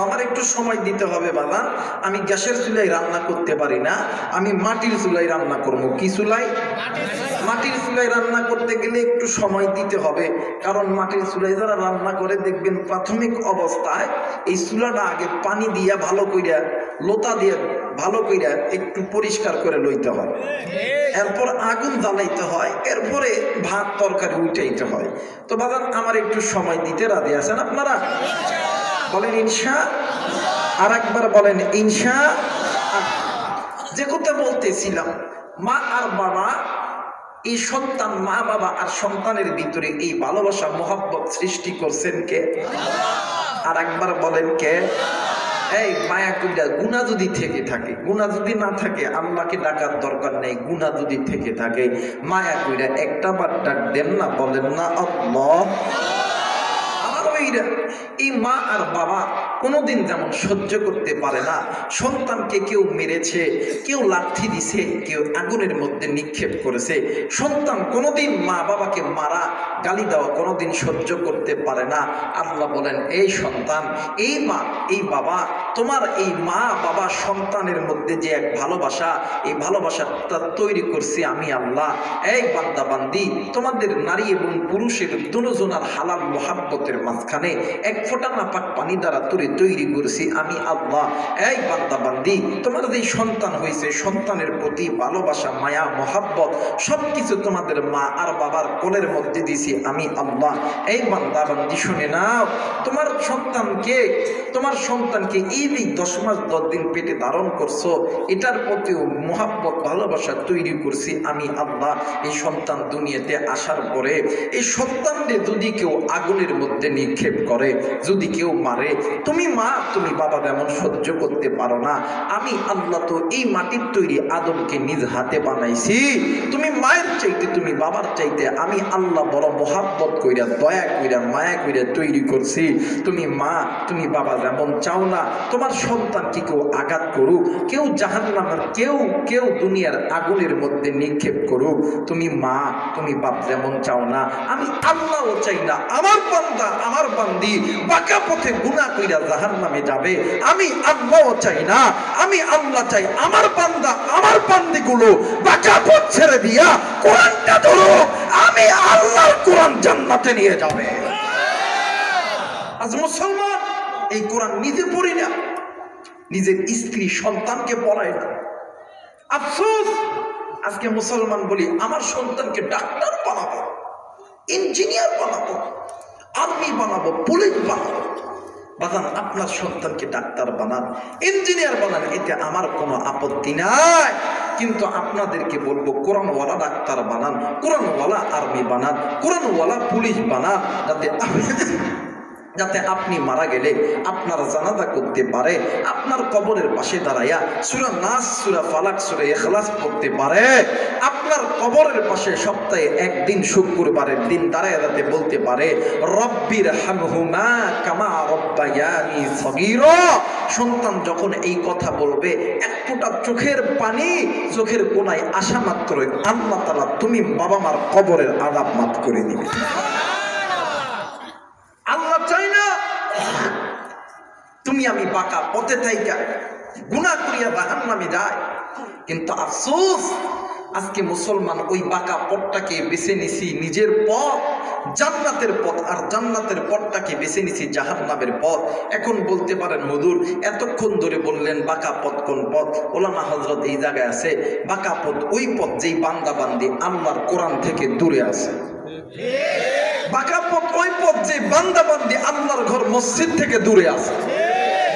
আমার একটু সময় দিতে হবে বাবা। আমি গ্যাসের চুলায় রান্না করতে পারি না, আমি মাটির চুলায় রান্না করবো। কি চুলায়? মাটির চুলায় রান্না করতে গেলে একটু সময় দিতে হবে, কারণ মাটির চুলায় যারা রান্না করে দেখবেন প্রাথমিক অবস্থায় এই চুলাটা আগে পানি দিয়া ভালো কইরা, লোতা দিয়ে ভালো কইরা একটু পরিষ্কার করে লইতে হয়, এরপর আগুন জ্বালাইতে হয়, এরপরে ভাত তরকারি উঠাইতে হয়। তো বাবা আমার একটু সময় দিতে রাজি আছেন আপনারা? বলেন ইনশা। আর একবার বলেন ইনশা। যে কথা বলতেছিলাম, মা আর বাবা, এই সন্তান, মা বাবা আর সন্তানের ভিতরে এই ভালোবাসা মোহাব্বত সৃষ্টি করছেন কে? আর একবার বলেন কে? এই মায়া কইরা গুনাহ যদি থেকে থাকে, গুনাহ যদি না থাকে আল্লাহকে ডাকার দরকার নেই। গুনাহ যদি থেকে থাকে মায়া কইরা একটা বার ডাক দেন না, বলেন না আল্লাহ। এই মা আর বাবা কোনোদিন যেমন সহ্য করতে পারে না সন্তানকে কেউ মেরেছে, কেউ লাঠি দিছে, কেউ আগুনের মধ্যে নিক্ষেপ করেছে, সন্তান কোনোদিন মা বাবাকে মারা, গালি দেওয়া কোনোদিন সহ্য করতে পারে না। আল্লাহ বলেন, এই সন্তান, এই মা, এই বাবা, তোমার এই মা বাবা সন্তানের মধ্যে যে এক ভালোবাসা, এই ভালোবাসাটা তৈরি করছি আমি আল্লাহ। এই বান্দা বান্দি, তোমাদের নারী এবং পুরুষের দুজনার হালাল মোহাব্বতের মাঝখানে এক ফোঁটা নাপাক পানি দ্বারা তৈরি করেছি আমি আল্লাহ। এই বান্দা বান্দি, তোমার যে সন্তান হয়েছে, সন্তানের প্রতি ভালোবাসা, মায়া, মোহাব্বত সবকিছু তোমাদের মা আর বাবার কোলের মধ্যে দিছি আমি আল্লাহ। এই বান্দা বান্দি শুনে নাও, তোমার সন্তানকে এই 10 মাস 10 দিন পেটে ধারণ করছো, এটার প্রতিও মোহাব্বত, ভালোবাসা তৈরি করছি আমি আল্লাহ। এই সন্তান দুনিয়াতে আসার পরে এই সন্তানকে যদি কেউ আগুনের মধ্যে নিক্ষেপ করে, যদি কেউ মারে, তুমি মা, তুমি বাবা যেমন সহ্য করতে পারো না, আমি আল্লাহ তো এই মাটির তৈরি আদমকে নিজ হাতে বানাইছি। তুমি মায়ের চাইতে, তুমি বাবার চাইতে আমি আল্লাহ বড় মোহাব্বত কইরা, দয়া কইরা, মায়া কইরা তৈরি করছি। তুমি মা, তুমি বাবা যেমন চাও না তোমার সন্তানকে কেউ আঘাত করুক, কেউ জাহান্নামের, কেউ দুনিয়ার আগুনের মধ্যে নিক্ষেপ করুক, তুমি মা, তুমি বাপ যেমন চাও না আমি আল্লাহও চাই না আমার বান্দা, আমার বান্দি বাঁকা পথে গুনাহ কইরা জাহান্নামে যাবে। আমি আল্লাহও চাই না, আমি আল্লাহ চাই আমার বান্দা, আমার বান্দিগুলো বাঁকা পথ ছেড়ে দিয়া কোরআনটা ধরো, আমি আল্লাহর কোরআন জান্নাতে নিয়ে যাবে। আজ মুসলমান এই কোরআন নিজে পড়ি না, নিজের স্ত্রী সন্তানকে পড়ায় না। আফসোস, আজকে মুসলমান বলি আমার সন্তানকে ডাক্তার বানাবো, ইঞ্জিনিয়ার বানাবো, আর্মি বানাবো, পুলিশ বানাবো। বাজান, আপনার সন্তানকে ডাক্তার বানান, ইঞ্জিনিয়ার বানান, এতে আমার কোনো আপত্তি নাই, কিন্তু আপনাদেরকে বলবো কোরআনওয়ালা ডাক্তার বানান, কোরআনওয়ালা আর্মি বানান, কোরআনওয়ালা পুলিশ বানান, যাতে আপনি মারা গেলে আপনার জানাজা করতে পারে, আপনার কবরের পাশে দাঁড়াইয়া সূরা নাস, সূরা ফালাক, সূরা ইখলাস পড়তে পারে, আপনার কবরের পাশে সপ্তাহে একদিন শুক্রবারের দিন দাঁড়াইয়া যাতে বলতে পারে রব্বির হামহুমা কামা রব্বায়ানি সগীরা। সন্তান যখন এই কথা বলবে, এক ফোঁটা চোখের পানি চোখের কোনায় আসা মাত্রই আল্লাহ তাআলা তুমি বাবা মার কবরের আযাব মাফ করে দিবে। আল্লাহ চাই না তুমি আমি বাঁকা পথে থাইকা গুনাহ করিয়া জাহান্নামে যায়, কিন্তু আফসোস আজকে মুসলমান ওই বাঁকা পথটাকে বেছে নিছি নিজের পথ, জান্নাতের পথ, আর জান্নাতের পথটাকে বেছে নিছি জাহান্নামের পথ। এখন বলতে পারেন হুজুর এতক্ষণ ধরে বললেন বাঁকা পথ কোন পথ? ওলামা হযরত এই জায়গায় আছে, বাঁকা পথ ওই পথ যেই বান্দা বান্দি আল্লাহর কোরআন থেকে দূরে আছে। বাঁকা পথ ওই পথ যে বান্দা বান্দি আল্লাহর ঘর মসজিদ থেকে দূরে আছে।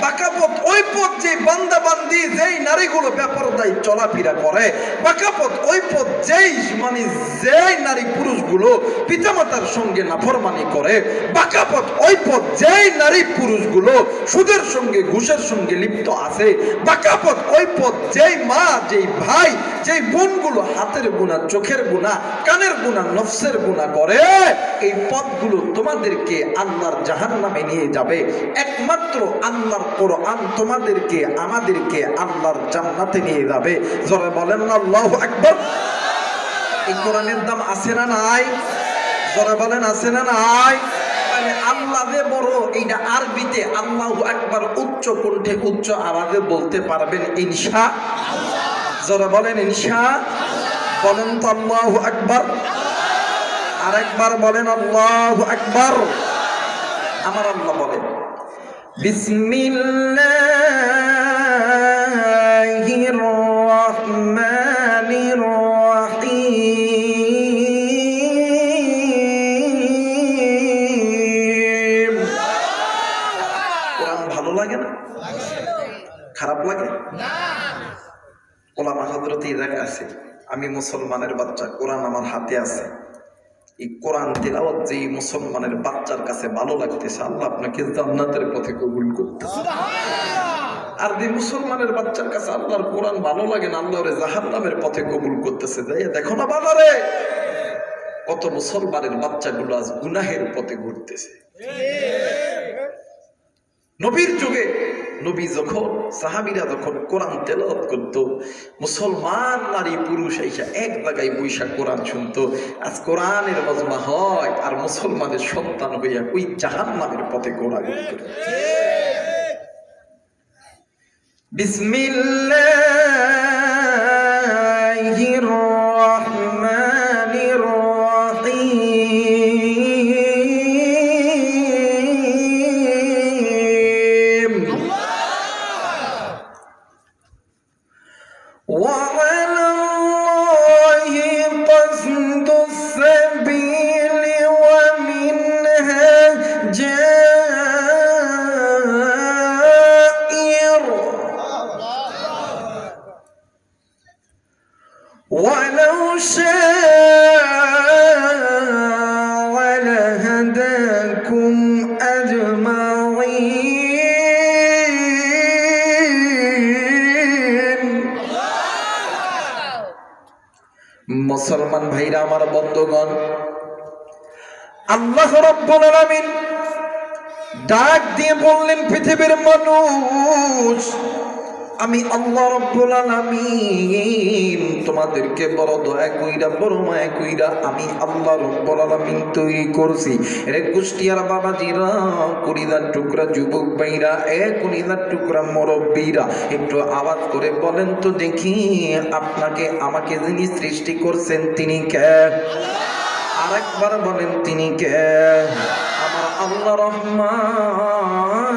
বাঁকা পথ ওই পথ যে বান্দা বান্দি, যেই নারীগুলো বেপরদায় চলাফেরা করে। বাঁকা পথ ওই পথ যেই নারী পুরুষগুলো পিতামাতার সঙ্গে নাফরমানি করে। বাঁকা পথ ওই পথ যেই নারী পুরুষগুলো সুদের সঙ্গে, ঘুষের সঙ্গে লিপ্ত আছে। বাঁকা পথ ওই পথ যেই মা, যেই ভাই, যেই বোনগুলো হাতের গুনাহ, চোখের গুনাহ, কানের গুনাহ, নফসের গুনাহ করে। এই পথগুলো তোমাদেরকে আল্লাহর জাহান্নামে নিয়ে যাবে। একমাত্র আল্লাহর কোরআন তোমাদেরকে, আমাদেরকে আল্লাহর জান্নাতে নিয়ে যাবে। জোরে বলেন না আল্লাহু আকবার। এই কোরআনের দাম আছে না নাই? জোরে বলেন আছে না নাই? তাহলে আল্লাহ যে বড় এইটা আরবিতে আল্লাহু আকবার উচ্চ কণ্ঠে উচ্চ আওয়াজে বলতে পারবেন ইনশাআল্লাহ। যারা বলেন ইনশাআল্লাহ, বলেন তো আল্লাহু আকবার। আরেকবার বলেন আল্লাহু আকবার। আমার আল্লাহ বলেন বিসমিল্লাহির রহমানির রহিম। কোরআন ভালো লাগে না? খারাপ লাগে না? ওলামা হযরত এই জায়গায় আছে, আমি মুসলমানের বাচ্চা, কোরআন আমার হাতে আছে, এই কোরআন তিলাওয়াত যে মুসলমানের বাচ্চার কাছে ভালো লাগতেছে, আল্লাহ আপনাকে জান্নাতের পথে কবুল করতেছে। আর যে মুসলমানের বাচ্চার কাছে আল্লাহর কোরআন ভালো লাগে না, আল্লাহর জাহান্নামের পথে কবুল করতেছে। যাই দেখো না বাজারে কত মুসলমানের বাচ্চাগুলো আজ গুনাহের পথে ঘুরতেছে। নবীর যুগে নবী যখন সাহাবীরা যখন কোরআন তেলাওয়াত করত, মুসলমান নারী পুরুষ এসে এক জায়গায় বৈশা কোরআন শুনতো। আজ কোরআনের মজমা হয় আর মুসলমানের সন্তান হইয়া ওই জাহান্নামের পথে ঘোরাঘুরি করে। বিসমিল্লাহির রহমানির রহিম। وعلى الله قصد السبيل ومنها جائر ولو شاء لهداكم أجمعين। মুসলমান ভাইরা আমার বন্ধুগণ, আল্লাহ রাব্বুল আলামিন ডাক দিয়ে বললেন, পৃথিবীর মানুষ, আমি আল্লাহ রাব্বুল আলামিন তোমাদেরকে বড় দয়া কইরা বড় মায়া কইরা আমি আল্লাহ রাব্বুল আলামিন তৈরি করছি। রে কুষ্টিয়ার বাবাজিরা, কলিজার টুকরা যুবক ভাইরা, কলিজার টুকরা মুরব্বীরা, একটু আওয়াজ করে বলেন তো দেখি, আপনাকে আমাকে যিনি সৃষ্টি করছেন তিনি কে? আরেকবার বলেন তিনি কে? আমার আল্লাহ রহমান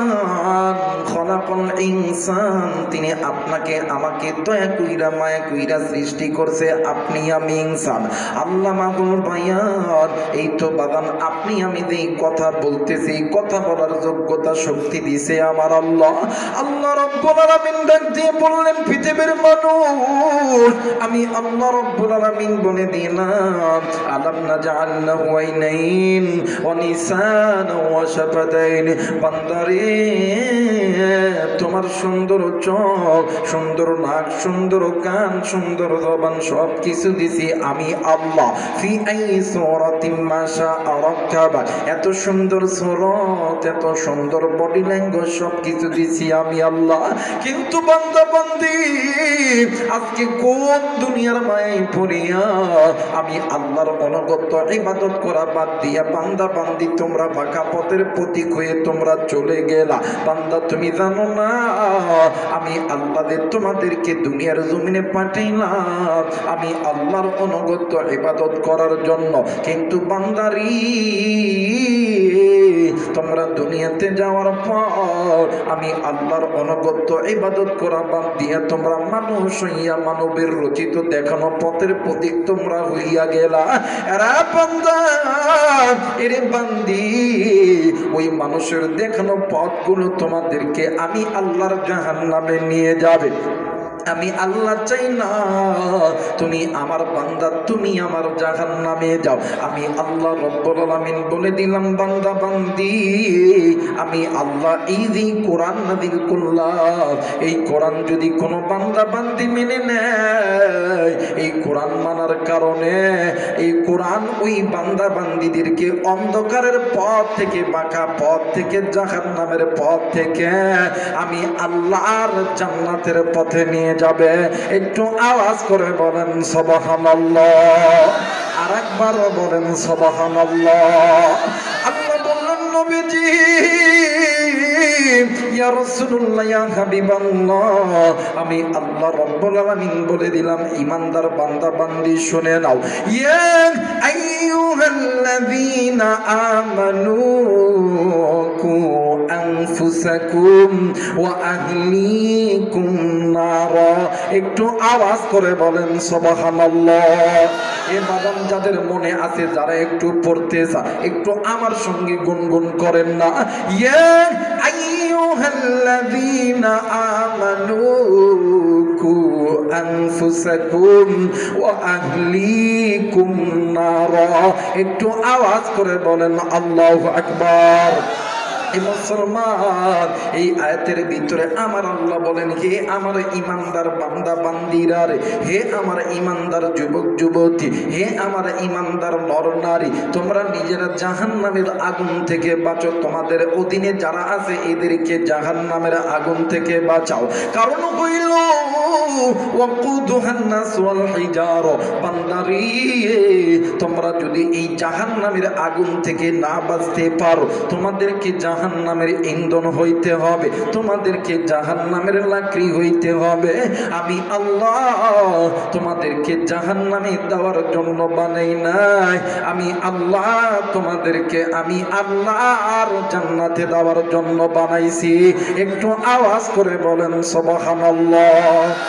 খলাকুল ইনসান, তিনি আপনাকে আমাকে দয়া কইরা মায়া কইরা সৃষ্টি করছে। আপনি আমি ইনসান। আল্লাহ মাহবুব ভাইয়ার এই তো বাগান, আপনি আমি যে কথা বলতেছি, কথা বলার যোগ্যতা শক্তি দিছে আমার আল্লাহ। আল্লাহ রাব্বুল আলামিন ডাক দিয়ে বললেন, পৃথিবীর মানুষ, আমি আল্লাহ রাব্বুল আলামিন বলে দিলাম, আলাম নাজআল লাহু আইনাইন ওয়া লিসানান ওয়া শাফাতাইন। বান্দারে, তোমার সুন্দর চোখ, সুন্দর নাক, সুন্দর কান, সুন্দর জবান সব কিছু দিছি আমি আল্লাহ। ফি আই সূরাতিন মা শাআ রাক্কাবা, এত সুন্দর সুরত, এত সুন্দর বডি ল্যাঙ্গুয়েজ সব কিছু দিছি আমি আল্লাহ। কিন্তু বান্দা বান্দি আজকে কোন দুনিয়ার মায়ায় পড়িয়া আমি আল্লাহর অনগত ইবাদত করা বাদ দিয়া বান্দা বান্দি তোমরা বাঁকা পথের প্রতীক হয়ে তোমরা চলে গেলা। বান্দা তুমি জানো না, আমি আল্লাহ তোমাদেরকে দুনিয়ার জমিনে পাঠাইলাম আমি আল্লাহর অনগত ইবাদত করার জন্য। কিন্তু বান্দারি, তোমরা দুনিয়াতে যাওয়ার পর আমি আল্লাহর অনগত ইবাদত করা বাদ দিয়া তোমরা মানুষ হইয়া মানবের রচিত দেখানো পথের প্রতীক তোমরা হইয়া গেলা। এরা বান্দা, এরে বান্দি, ওই মানুষের দেখানো পথগুলো তোমাদেরকে আমি আল্লাহর জাহান্নামে নিয়ে যাবে। আমি আল্লাহ চাই না তুমি আমার বান্দা, তুমি আমার জাহান্নামে যাও। আমি আল্লাহ রব্বুল আলামিন বলে দিলাম, বান্দা বান্দি, আমি আল্লাহ এই যে কোরআন নাযিল করলাম, এই কোরআন যদি কোনো বান্দা বান্দি মেনে নেয়, এই কোরআন মানার কারণে এই কোরআন ওই বান্দা বান্দিদেরকে অন্ধকারের পথ থেকে, বাঁকা পথ থেকে, জাহান্নামের পথ থেকে আমি আল্লাহর জান্নাতের পথে নিয়ে যাবে। একটু আওয়াজ করে বলেন সুবহানাল্লাহ। আরেকবার বলেন সুবহানাল্লাহ। আল্লাহ বললেন, নবীজি ইয়া রাসূলুল্লাহ ইয়া হাবিবাল্লাহ আমি আল্লাহ রাব্বুল আলামিন বলে দিলাম ঈমানদার বান্দা বান্দি শুনে নাও ইয়া আইয়ুহাল্লাযীনা আমানু কু আনফুসাকুম ওয়া আহলিকুম নারা একটু আওয়াজ করে বলেন সুবহানাল্লাহ এ বাদাম যাদের মনে আছে যারা একটু পড়তে চায় একটু আমার সঙ্গে গুনগুন করেন না ইয়া আইয়ুহাল্লাযীনা আমানু কু আনফুসাকুম ওয়া আহলিকুম নারা একটু আওয়াজ করে বলেন আল্লাহু আকবার মুসলমান এই আয়াতের ভিতরে আমার আল্লাহ বলেন হে আমার ঈমানদার বান্দা বান্দিরা রে হে আমার ঈমানদার যুবক যুবতী হে আমার ঈমানদার নর নারী তোমরা নিজেরা জাহান্নামের আগুন থেকে বাঁচো তোমাদের অধীনে যারা আছে এদেরকে জাহান্নামের আগুন থেকে বাঁচাও কারণ হইল ওয়াকুদুহান নাস ওয়াল হিজার বান্দারি তোমরা যদি এই জাহান্নামের আগুন থেকে না বাঁচতে পারো তোমাদেরকে জাহান্নামের ইন্ধন হইতে হবে তোমাদেরকে জাহান্নামের লাকড়ি হইতে হবে আমি আল্লাহ তোমাদেরকে জাহান্নামে দেওয়ার জন্য বানাই নাই আমি আল্লাহ তোমাদেরকে আমি আল্লাহর জান্নাতে দেওয়ার জন্য বানাইছি একটু আওয়াজ করে বলেন সুবহানাল্লাহ